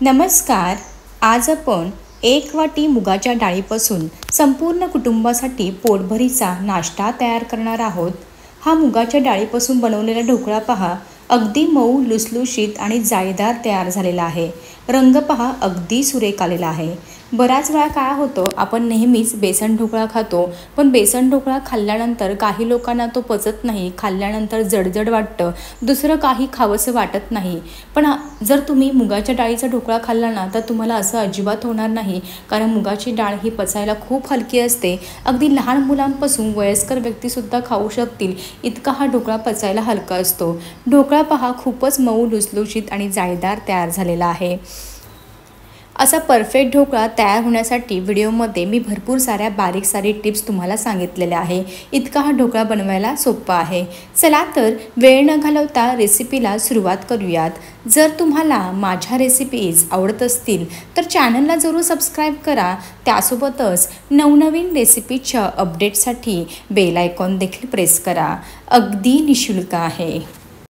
नमस्कार. आज आपण एक वाटी मुगाच्या डाळीपासून संपूर्ण कुटुंबासाठी पोटभरीचा नाश्ता तयार करणार आहोत. हा मुगाच्या डाळीपासून बनवलेला ढोकळा पहा, अगदी मऊ, लुसलुशीत आणि जाळीदार तयार झालेला आहे. रंग पहा, अगदी सुरेख आलेला आहे. बराच वेळा काय होतं, आपण नेहमीच बेसन ढोकळा खातो, पण बेसन ढोकळा खाल्ल्यानंतर काही लोकांना तो पचत नाही, खाल्ल्यानंतर जडजड वाटतं, दुसरं काही खावंसं वाटत नाही. पण जर तुम्ही मुगाच्या डाळीचा ढोकळा खाल्ला ना, तर तुम्हाला असं अजिबात होणार नाही, कारण मुगाची डाळ ही पचायला खूप हलकी असते. अगदी लहान मुलांपासून वयस्कर व्यक्तीसुद्धा खाऊ शकतील, इतका हा ढोकळा पचायला हलका असतो. ढोकळा पहा, खूपच मऊ, लुसलुशीत आणि जाळीदार तयार झालेला आहे. असा परफेक्ट ढोकळा तयार होण्यासाठी व्हिडिओमध्ये मी भरपूर साऱ्या बारीक टिप्स तुम्हाला सांगितलेल्या आहे. इतका हा ढोकळा बनवायला सोपा आहे. चला तर वेळ न घालवता रेसिपीला सुरुवात करूयात. जर तुम्हाला माझ्या रेसिपीज आवडत असतील तर चॅनलला जरूर सबस्क्राईब करा. त्यासोबतच नवनवीन रेसिपीच्या अपडेटसाठी बेल आयकॉन देखील प्रेस करा. अगदी निशुल्क आहे.